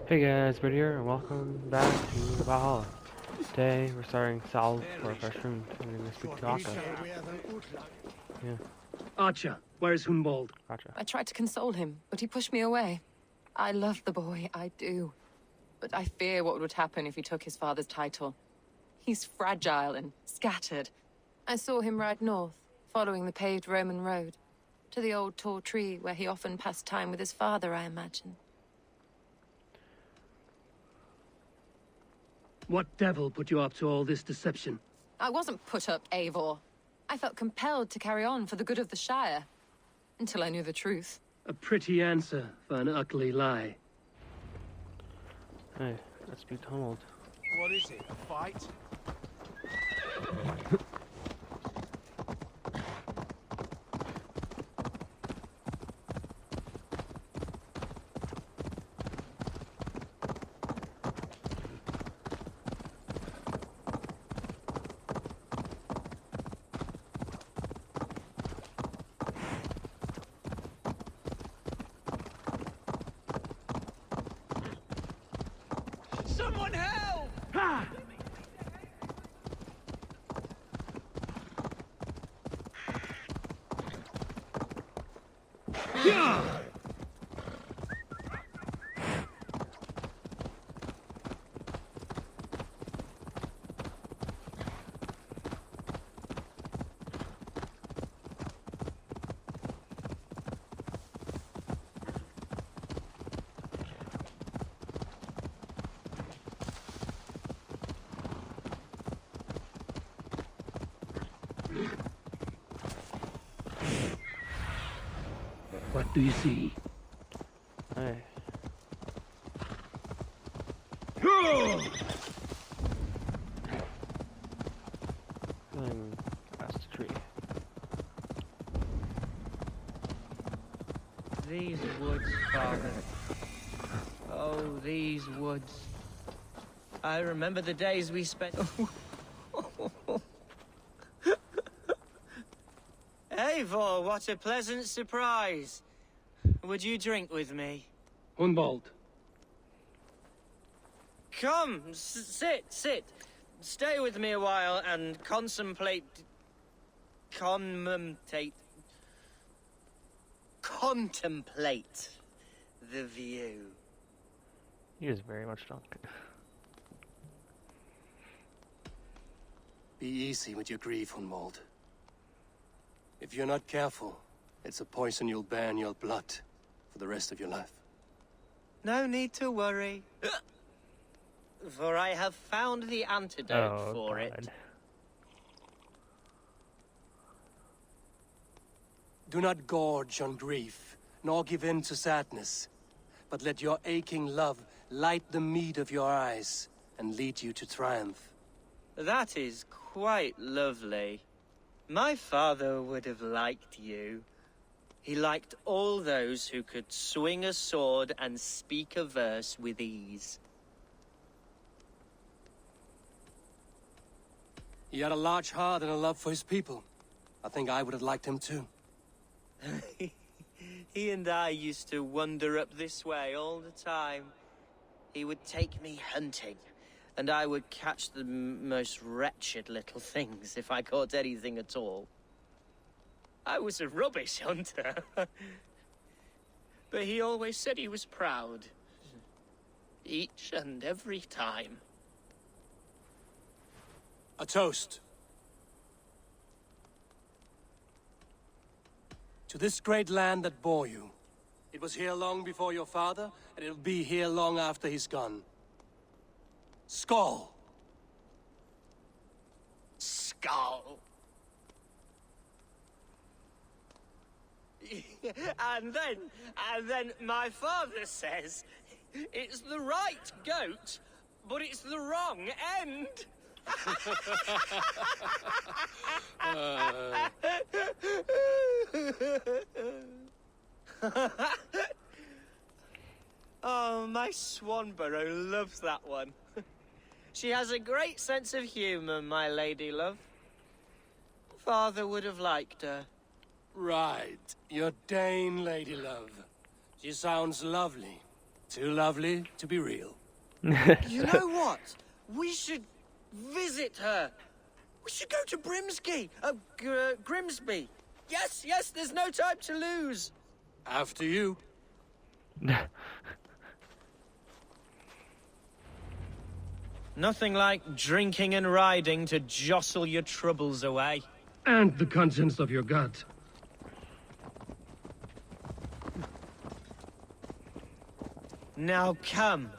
Hey guys, Bert here, and welcome back to Valhalla. Today we're starting Salve for our first room. I'm gonna speak to Akka. Yeah, Archer, where's Hunwald? gotcha. I tried to console him, but he pushed me away. I love the boy, I do. But I fear what would happen if he took his father's title. He's fragile and scattered. I saw him ride north, following the paved Roman road. To the old tall tree where he often passed time with his father, I imagine. What devil put you up to all this deception? I wasn't put up, Eivor. I felt compelled to carry on for the good of the Shire. Until I knew the truth. A pretty answer for an ugly lie. Hey, let's speak to Humboldt. What is it, a fight? Someone help! Ha! Yeah! What do you see? Hey, feeling past the tree. These woods, Father. Oh, these woods. I remember the days we spent... Eivor, what a pleasant surprise. Would you drink with me? Hunwald. Come, sit. Stay with me a while and contemplate... Contemplate the view. He is very much drunk. Be easy with your grief, Hunwald. If you're not careful, it's a poison you'll bear in your blood for the rest of your life. No need to worry. For I have found the antidote for it. Do not gorge on grief, nor give in to sadness, but let your aching love light the mead of your eyes and lead you to triumph. That is quite lovely. My father would have liked you. He liked all those who could swing a sword and speak a verse with ease. He had a large heart and a love for his people. I think I would have liked him too. He and I used to wander up this way all the time. He would take me hunting, and I would catch the most wretched little things if I caught anything at all. I was a rubbish hunter. But he always said he was proud. Each and every time. A toast. To this great land that bore you. It was here long before your father, and it'll be here long after he's gone. Skull! Skull. and then my father says, it's the right goat, but it's the wrong end. Oh, my Swanborough loves that one. She has a great sense of humor, my lady love. Father would have liked her. Right. Your Dane, lady love. She sounds lovely. Too lovely to be real. You know what? We should visit her. We should go to Grimsby. Yes, yes, there's no time to lose. After you. Nothing like drinking and riding to jostle your troubles away. And the conscience of your gut. Now come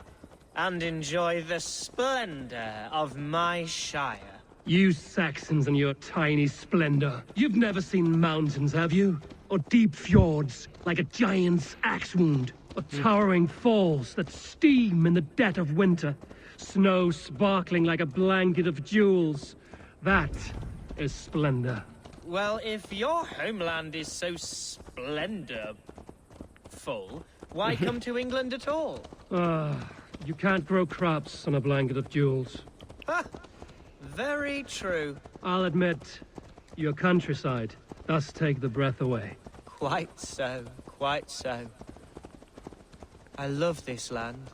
and enjoy the splendor of my shire. You Saxons and your tiny splendor. You've never seen mountains, have you? Or deep fjords, like a giant's axe wound? Or towering falls that steam in the dead of winter? Snow sparkling like a blanket of jewels? That is splendor. Well, if your homeland is so splendorful, why come to England at all? You can't grow crops on a blanket of jewels. Ha! Very true. I'll admit, your countryside does take the breath away. Quite so, quite so. I love this land.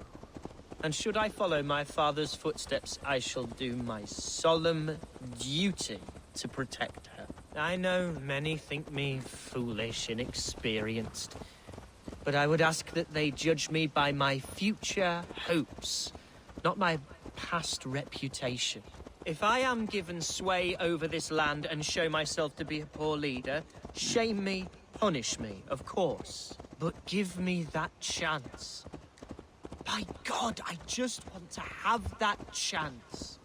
And should I follow my father's footsteps, I shall do my solemn duty to protect her. I know many think me foolish, inexperienced, but I would ask that they judge me by my future hopes, not my past reputation. If I am given sway over this land and show myself to be a poor leader, shame me, punish me, of course. But give me that chance. By God, I just want to have that chance.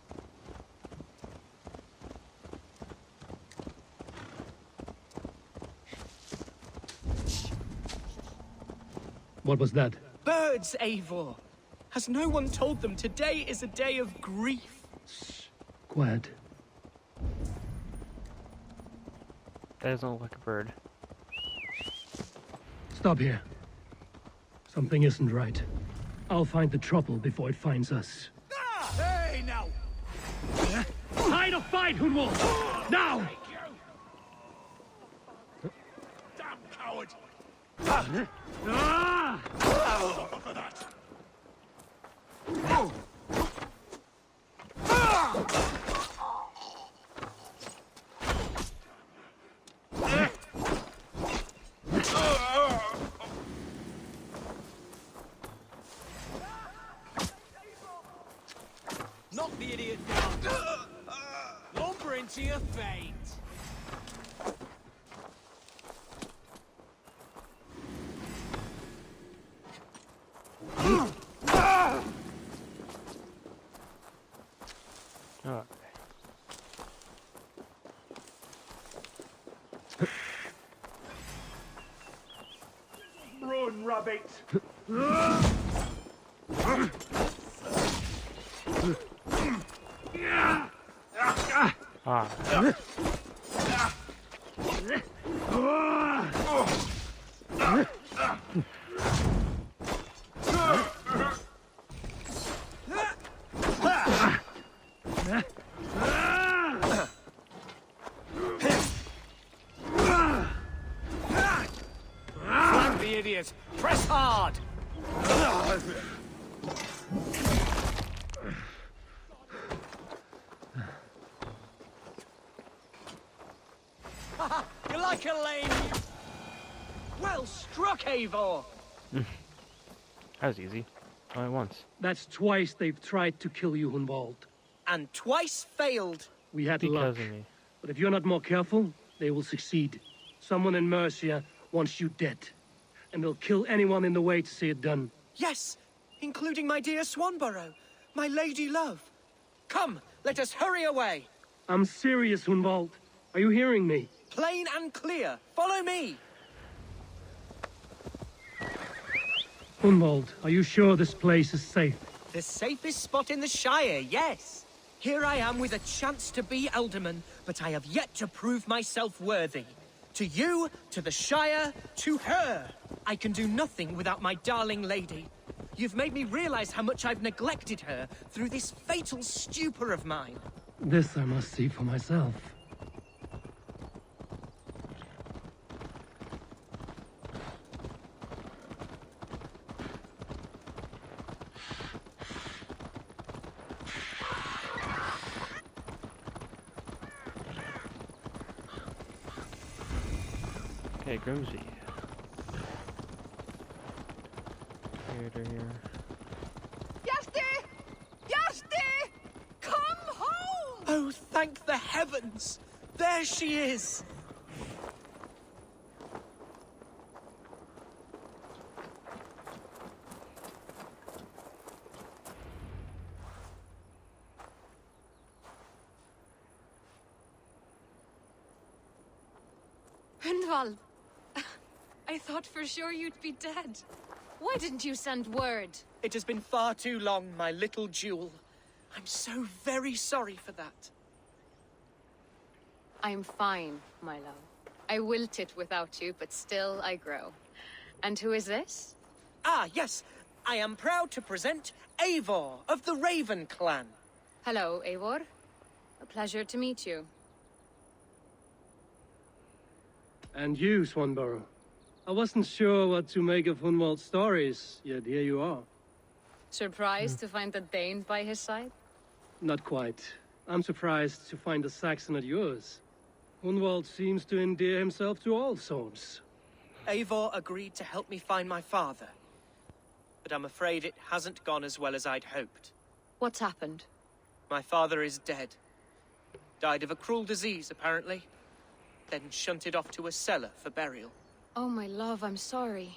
What was that? Birds, Eivor! Has no one told them today is a day of grief? Quiet. That doesn't look like a bird. Stop here. Something isn't right. I'll find the trouble before it finds us. Hey, now! Hide or fight, Hunwald! Now! Damn coward! Ah! Look at that! Knock the idiot down. Lumber into your fate. Oh. Run, rabbit. Ah. Flank the idiot. Press hard. You're like a lame. Well struck, Eivor! That was easy. Only once. That's twice they've tried to kill you, Hunwald. And twice failed. We had Because luck. of me. But if you're not more careful, they will succeed. Someone in Mercia wants you dead. And they'll kill anyone in the way to see it done. Yes, including my dear Swanborough, my lady love. Come, let us hurry away. I'm serious, Hunwald. Are you hearing me? Plain and clear. Follow me. Hunwald, are you sure this place is safe? The safest spot in the Shire, yes. Here I am with a chance to be Alderman, but I have yet to prove myself worthy. To you, to the Shire, to her. I can do nothing without my darling lady. You've made me realize how much I've neglected her through this fatal stupor of mine. This I must see for myself. Okay, Grimsby. Here. Yasti! Yasti! Come home! Oh, thank the heavens! There she is! Gunvald, I thought for sure you'd be dead. Why didn't you send word? It has been far too long, my little jewel. I'm so very sorry for that. I'm fine, my love. I wilted without you, but still I grow. And who is this? Ah, yes. I am proud to present Eivor of the Raven clan. Hello, Eivor. A pleasure to meet you. And you, Swanborough. I wasn't sure what to make of Hunwald's stories, yet here you are. Surprised to find a Dane by his side? Not quite. I'm surprised to find a Saxon at yours. Hunwald seems to endear himself to all swords. Eivor agreed to help me find my father. But I'm afraid it hasn't gone as well as I'd hoped. What's happened? My father is dead. Died of a cruel disease, apparently. Then shunted off to a cellar for burial. Oh, my love, I'm sorry.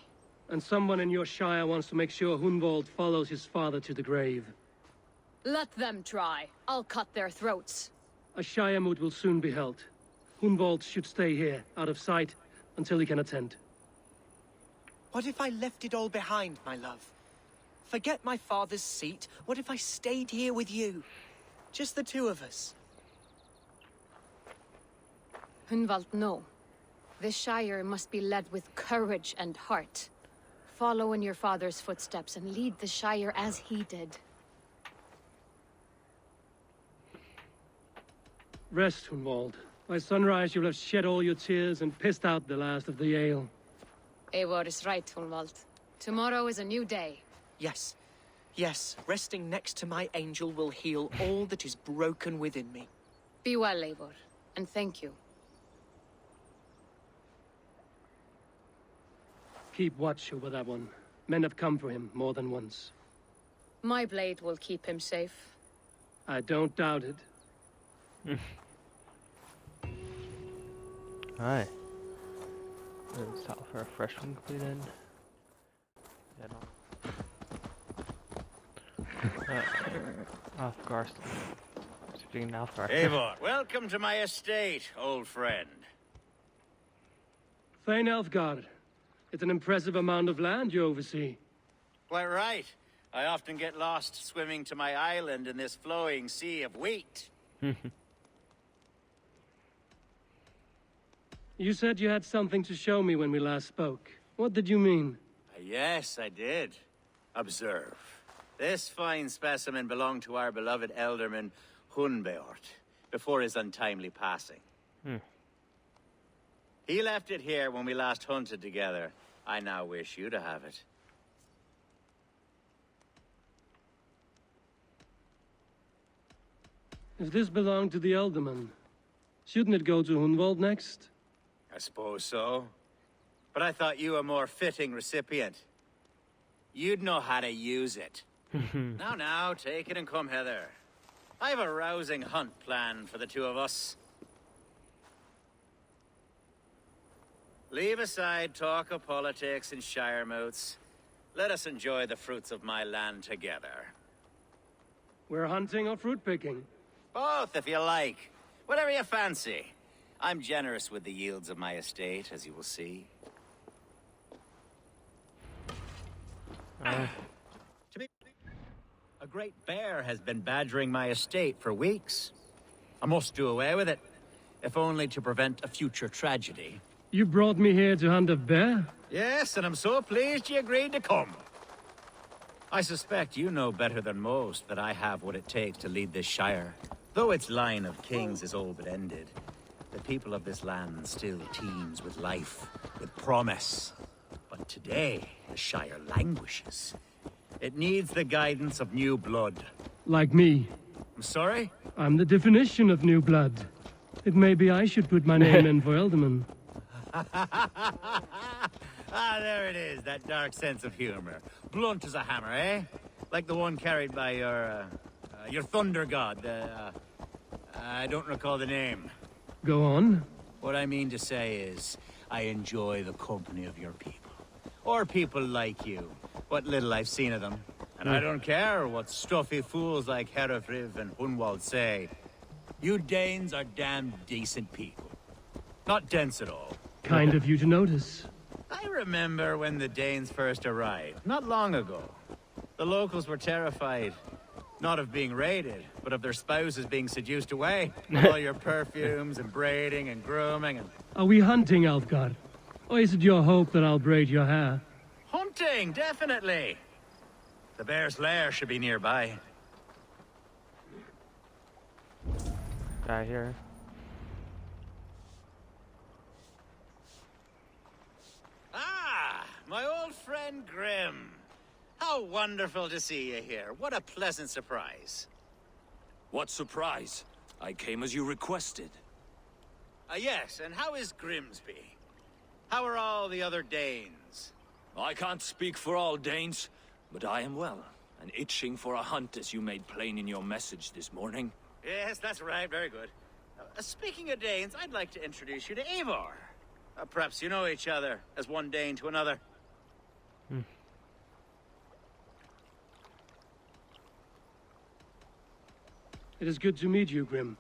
And someone in your shire wants to make sure Hunwald follows his father to the grave. Let them try. I'll cut their throats. A shire moot will soon be held. Hunwald should stay here, out of sight, until he can attend. What if I left it all behind, my love? Forget my father's seat. What if I stayed here with you? Just the two of us. Hunwald, no. This shire must be led with courage and heart. Follow in your father's footsteps and lead the shire as he did. Rest, Hunwald. By sunrise you'll have shed all your tears and pissed out the last of the ale. Eivor is right, Hunwald. Tomorrow is a new day. Yes. Yes, resting next to my angel will heal all that is broken within me. Be well, Eivor, and thank you. Keep watch over that one. Men have come for him more than once. My blade will keep him safe. I don't doubt it. Alright. Stop for a fresh one completed. Yeah, no. Alfgarst. Speaking Alfgar. Eivor, welcome to my estate, old friend. Thane Elfgard. It's an impressive amount of land you oversee. Quite right. I often get lost swimming to my island in this flowing sea of wheat. You said you had something to show me when we last spoke. What did you mean? Yes, I did. Observe. This fine specimen belonged to our beloved elderman, Hunbeort, before his untimely passing. He left it here when we last hunted together. I now wish you to have it. If this belonged to the Elderman, shouldn't it go to Hunwald next? I suppose so. But I thought you a more fitting recipient. You'd know how to use it. Now, take it and come hither. I have a rousing hunt planned for the two of us. Leave aside talk of politics and shire moots. Let us enjoy the fruits of my land together. We're hunting or fruit picking? Both, if you like. Whatever you fancy. I'm generous with the yields of my estate, as you will see. To be a great bear has been badgering my estate for weeks. I must do away with it, if only to prevent a future tragedy. You brought me here to hunt a bear? Yes, and I'm so pleased you agreed to come. I suspect you know better than most that I have what it takes to lead this shire. Though its line of kings is all but ended, the people of this land still teems with life, with promise. But today, the shire languishes. It needs the guidance of new blood. Like me. I'm sorry? I'm the definition of new blood. It may be I should put my name in for Elderman. Ah, there it is, that dark sense of humor. Blunt as a hammer, eh? Like the one carried by your thunder god, I don't recall the name. Go on. What I mean to say is, I enjoy the company of your people. Or people like you. What little I've seen of them. And I don't care what stuffy fools like Herefriv and Hunwald say. You Danes are damn decent people. Not dense at all. Kind of you to notice. I remember when the Danes first arrived, not long ago. The locals were terrified. Not of being raided, but of their spouses being seduced away. All your perfumes and braiding and grooming and... Are we hunting, Alfgard? Or is it your hope that I'll braid your hair? Hunting, definitely! The bear's lair should be nearby. Guy here. Ah, my old friend Grim. How wonderful to see you here. What a pleasant surprise. What surprise? I came as you requested. Yes, and how is Grimsby? How are all the other Danes? I can't speak for all Danes, but I am well, and itching for a hunt as you made plain in your message this morning. Yes, that's right. Very good. Speaking of Danes, I'd like to introduce you to Eivor. Perhaps you know each other, as one Dane to another. It is good to meet you, Grim.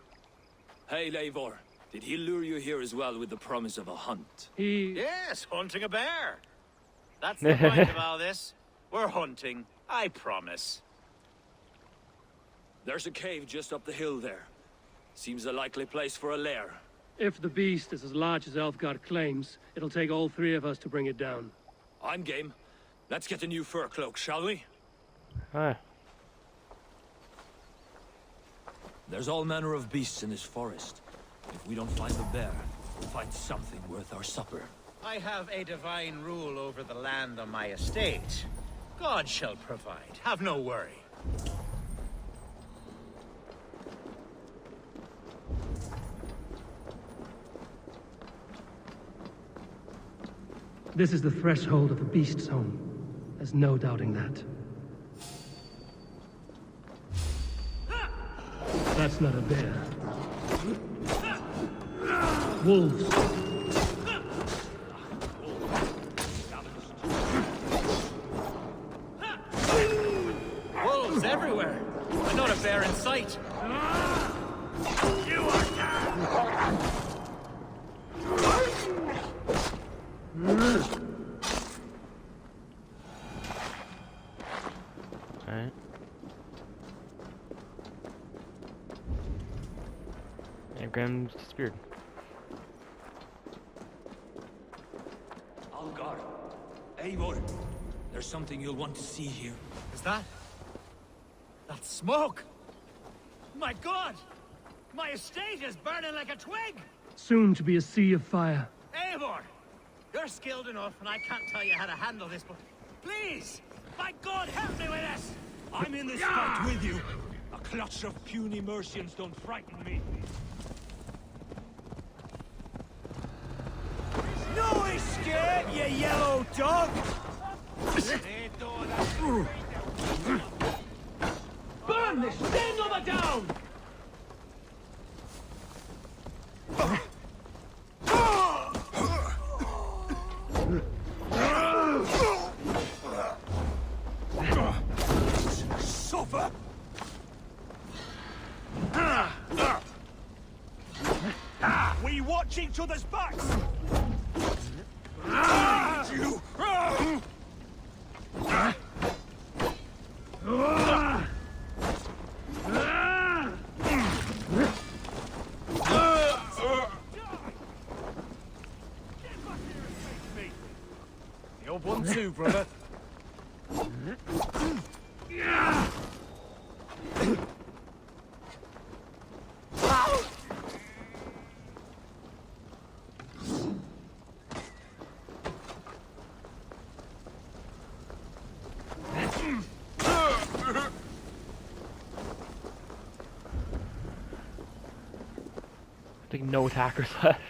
Hey, Eivor. Did he lure you here as well with the promise of a hunt? Yes, hunting a bear. That's the point of all this. We're hunting, I promise. There's a cave just up the hill there. Seems a likely place for a lair. If the beast is as large as Elfgard claims, it'll take all three of us to bring it down. I'm game. Let's get a new fur cloak, shall we? Hi. There's all manner of beasts in this forest. If we don't find the bear, we'll find something worth our supper. I have a divine rule over the land on my estate. God shall provide. Have no worry. This is the threshold of the beast's home. There's no doubting that. That's not a bear. Wolves. Wolves everywhere. And not a bear in sight. You are down! Alright. And Grim's disappeared. Algar. Eivor. There's something you'll want to see here. Is that? That's smoke! My God! My estate is burning like a twig! Soon to be a sea of fire. Eivor! You're skilled enough, and I can't tell you how to handle this, but please! My God, help me with this! I'm in this fight with you. A clutch of puny Mercians don't frighten me. No escape, you yellow dog! Burn this! Stand over down! Suffer! We watch each other's backs! You! You're one too, brother. I think no attackers left.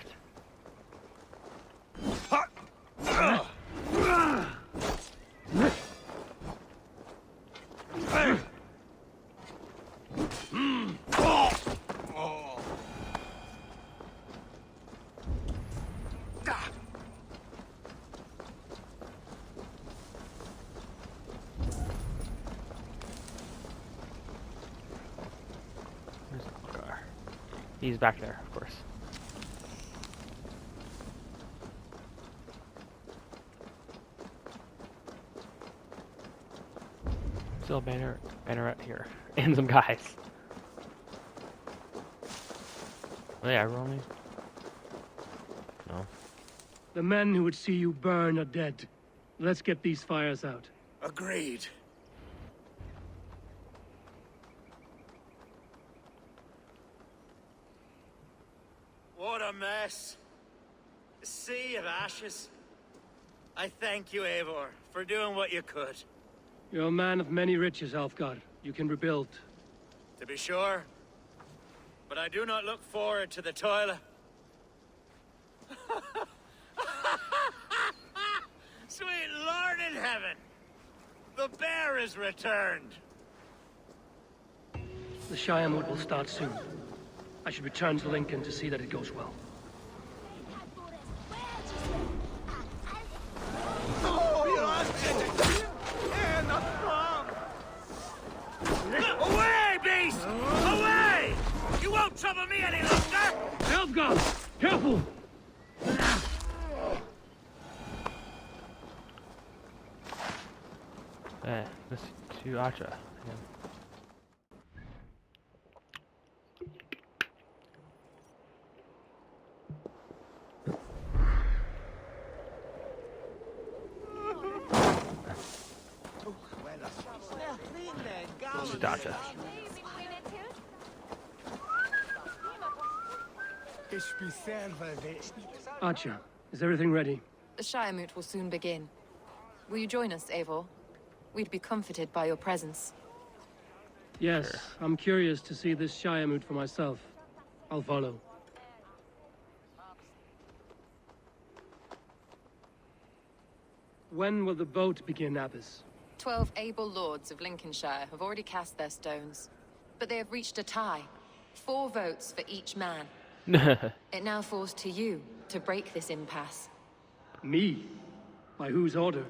He's back there, of course. Still a banneret here. And some guys. Oh yeah, roll me. No. The men who would see you burn are dead. Let's get these fires out. Agreed. What a mess. A sea of ashes. I thank you, Eivor, for doing what you could. You're a man of many riches, Alfgar. You can rebuild. To be sure. But I do not look forward to the toil. Sweet Lord in heaven! The bear is returned! The Shire mood will start soon. I should return to Lincoln to see that it goes well. Away, beast! Away! You won't trouble me any longer! Alfgar! Careful! This to Acha. Yeah. Gotcha. Archer, is everything ready? The Shire moot will soon begin. Will you join us, Eivor? We'd be comforted by your presence. Yes, Sure. I'm curious to see this Shire moot for myself. I'll follow. When will the vote begin, Abbess? 12 able lords of Lincolnshire have already cast their stones. But they have reached a tie. 4 votes for each man. It now falls to you to break this impasse. Me? By whose order?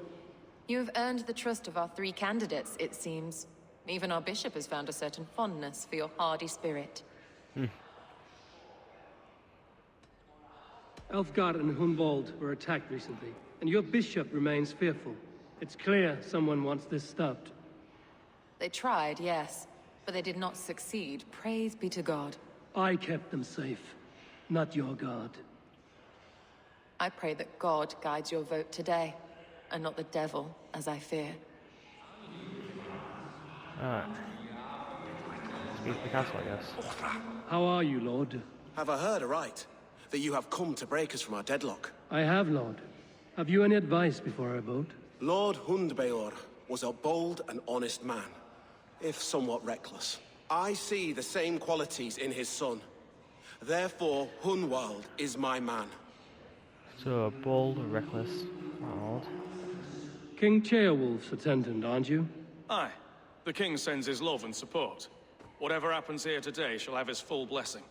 You have earned the trust of our 3 candidates, it seems. Even our bishop has found a certain fondness for your hardy spirit. Elfgar and Hunwald were attacked recently, and your bishop remains fearful. It's clear someone wants this stopped. They tried, yes, but they did not succeed. Praise be to God. I kept them safe, not your god. I pray that God guides your vote today, and not the devil, as I fear. Speak to the castle, I guess. How are you, Lord? Have I heard aright? That you have come to break us from our deadlock? I have, Lord. Have you any advice before I vote? Lord Hundbeor was a bold and honest man, if somewhat reckless. I see the same qualities in his son. Therefore, Hunwald is my man. So a bold, reckless Ronald. King Ceolwulf's attendant, aren't you? Aye. The king sends his love and support. Whatever happens here today shall have his full blessing.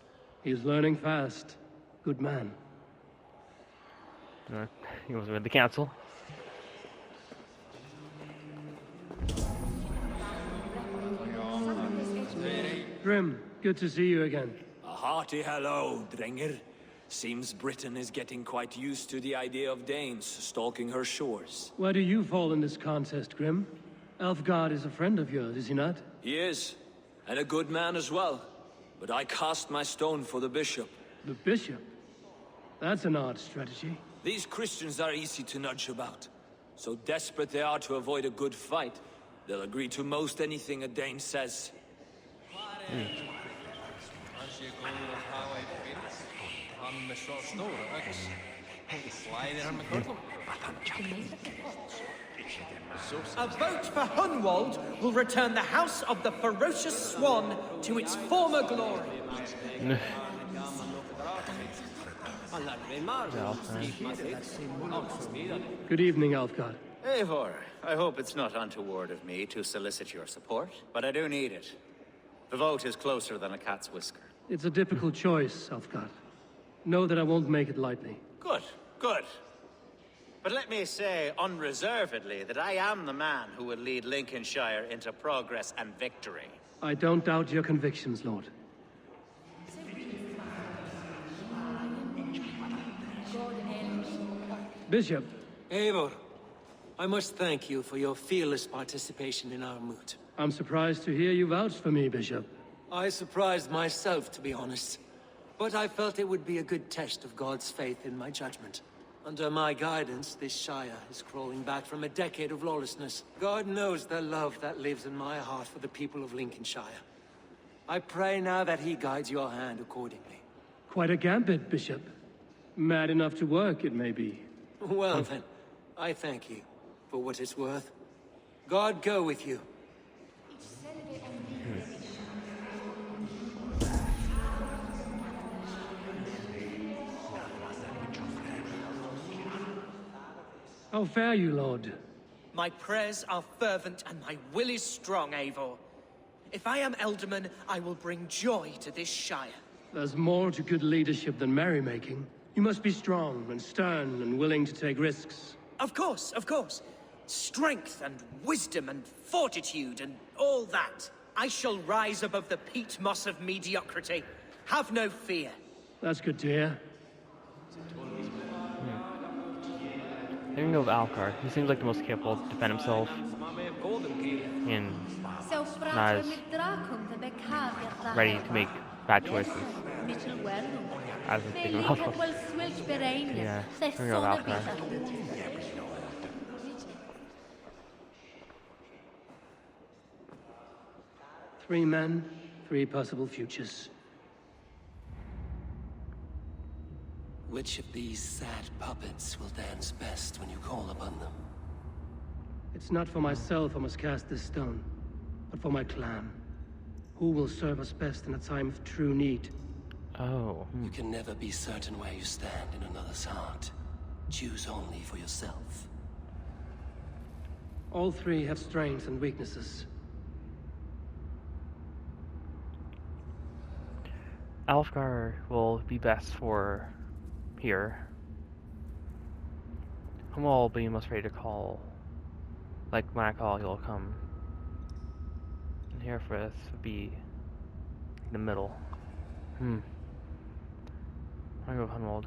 He's learning fast. Good man. He was with the council. Grim, good to see you again. A hearty hello, Drenger. Seems Britain is getting quite used to the idea of Danes stalking her shores. Where do you fall in this contest, Grim? Elfgard is a friend of yours, is he not? He is, and a good man as well. But I cast my stone for the bishop. The bishop? That's an odd strategy. These Christians are easy to nudge about. So desperate they are to avoid a good fight, they'll agree to most anything a Dane says. A vote for Hunwald will return the House of the Ferocious Swan to its former glory. Good evening, Alfgar. Eivor, I hope it's not untoward of me to solicit your support, but I do need it. The vote is closer than a cat's whisker. It's a difficult choice, Alfgar. Know that I won't make it lightly. Good, good. But let me say unreservedly that I am the man who will lead Lincolnshire into progress and victory. I don't doubt your convictions, Lord. Bishop, Eivor, I must thank you for your fearless participation in our moot. I'm surprised to hear you vouch for me, Bishop. I surprised myself, to be honest. But I felt it would be a good test of God's faith in my judgment. Under my guidance, this Shire is crawling back from a decade of lawlessness. God knows the love that lives in my heart for the people of Lincolnshire. I pray now that he guides your hand accordingly. Quite a gambit, Bishop. Mad enough to work, it may be. Well then, I thank you for what it's worth. God go with you. How fare you, Lord? My prayers are fervent and my will is strong, Eivor. If I am Elderman, I will bring joy to this Shire. There's more to good leadership than merrymaking. You must be strong and stern and willing to take risks. Of course, of course. Strength and wisdom and fortitude and all that. I shall rise above the peat moss of mediocrity. Have no fear. That's good to hear. I'm gonna go with Alcar. He seems like the most capable to defend himself. And not as ready to make bad choices as I'm thinking of. Yeah, I'm gonna go with Alcar. 3 men, 3 possible futures. Which of these sad puppets will dance best when you call upon them? It's not for myself I must cast this stone, but for my clan. Who will serve us best in a time of true need? Oh. You can never be certain where you stand in another's heart. Choose only for yourself. All 3 have strengths and weaknesses. Alfgar will be best for here. I'm all being most ready to call. Like when I call, he'll come. And here for this would be the middle. I'm gonna go with Hunwald.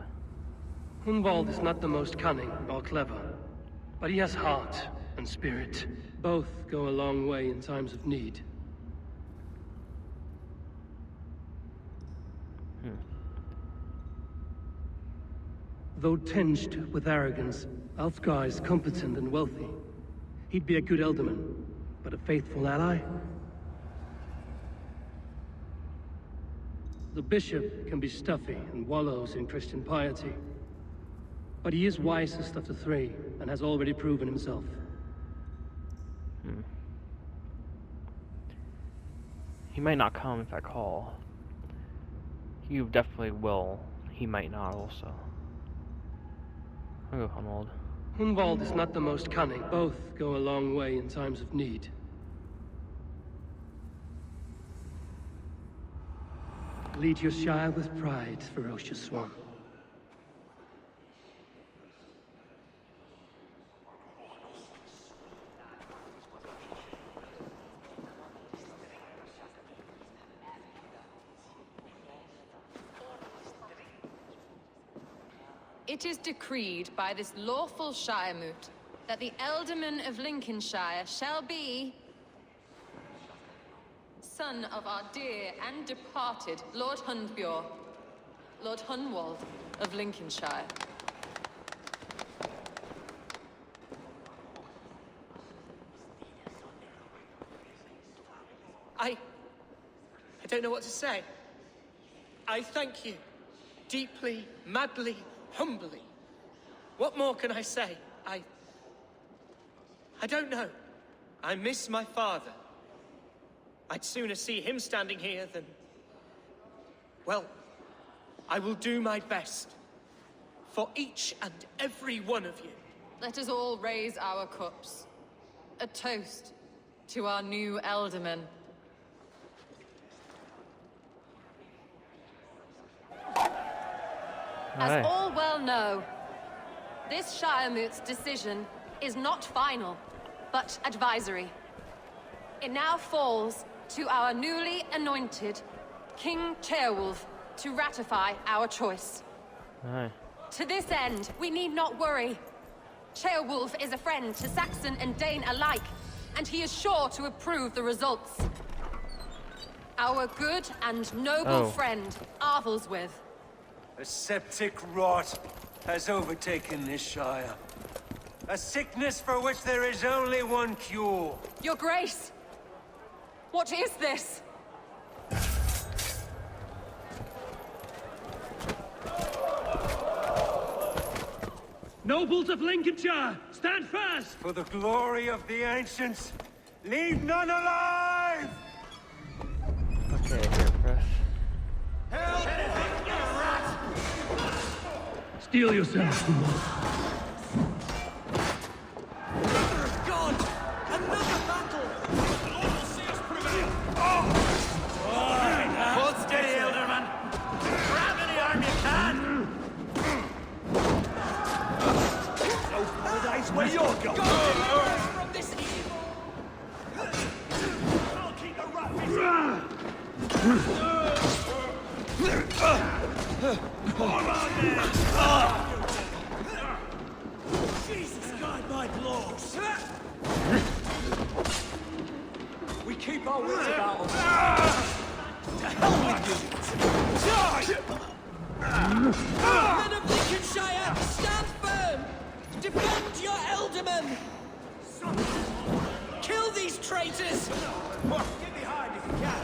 Hunwald is not the most cunning or clever, but he has heart and spirit. Both go a long way in times of need. Though tinged with arrogance, Alfgar is competent and wealthy. He'd be a good Elderman, but a faithful ally? The bishop can be stuffy and wallows in Christian piety. But he is wisest of the 3, and has already proven himself. He might not come if I call. You definitely will. He might not also. I'll go Hunwald. Hunwald is not the most cunning. Both go a long way in times of need. Lead your Shire with pride, ferocious swan. It is decreed by this lawful Shire moot that the Elderman of Lincolnshire shall be son of our dear and departed Lord Hundbjorn, Lord Hunwald of Lincolnshire. I don't know what to say. I thank you. Deeply, madly, humbly. What more can I say? I don't know. I miss my father. I'd sooner see him standing here than... Well, I will do my best. For each and every one of you. Let us all raise our cups. A toast to our new Elderman. As all well know, this Shire moot's decision is not final, but advisory. It now falls to our newly anointed King Ceolwulf to ratify our choice. Aye. To this end, we need not worry. Ceolwulf is a friend to Saxon and Dane alike, and he is sure to approve the results. Our good and noble friend, Arthelswith. A septic rot has overtaken this shire. A sickness for which there is only one cure. Your Grace! What is this? Nobles of Lincolnshire, stand fast! For the glory of the ancients, leave none alive! Okay, here, press. Steel yourselves, Humboldt. God! Another battle! Lord will see us prevail! Hold steady, Elderman! Grab any arm you can! Paradise where you're going! From this evil! I'll keep the rat Jesus, guide my blows! We keep our wits about us. To hell with you! Men of Lincolnshire, stand firm! Defend your ealdormen! Kill these traitors! Get behind if you can.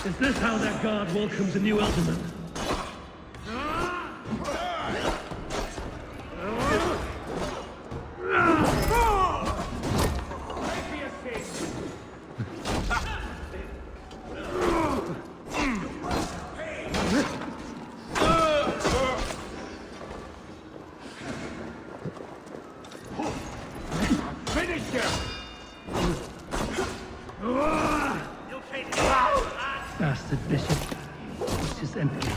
Is this how that guard welcomes a new Elderman? Bastard bishop. It's just empty.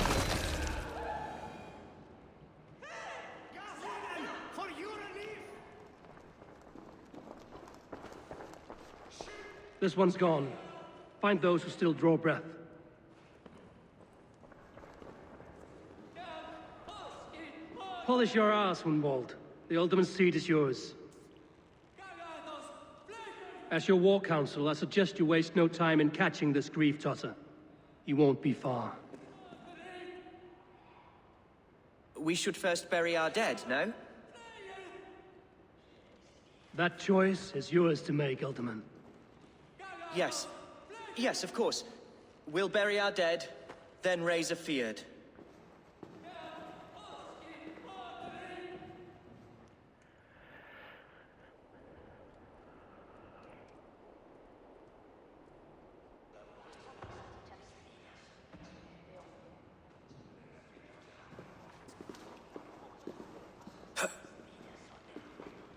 This one's gone. Find those who still draw breath. Polish your ass, Hunwald. The Alderman's seat is yours. As your war council, I suggest you waste no time in catching this grief tosser. He won't be far. We should first bury our dead, no? That choice is yours to make, Alderman. Yes. Yes, of course. We'll bury our dead, then raise a feard.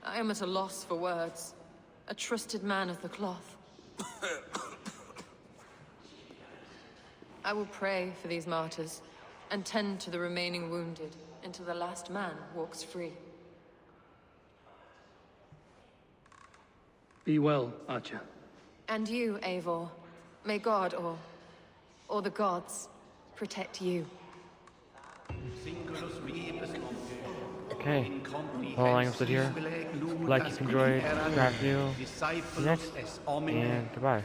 I am at a loss for words. A trusted man of the cloth. I will pray for these martyrs, and tend to the remaining wounded, until the last man walks free. Be well, Archer. And you, Eivor. May God, or the gods, protect you. Okay, well, I'm gonna here. Like if you enjoyed, subscribe new, next, and goodbye.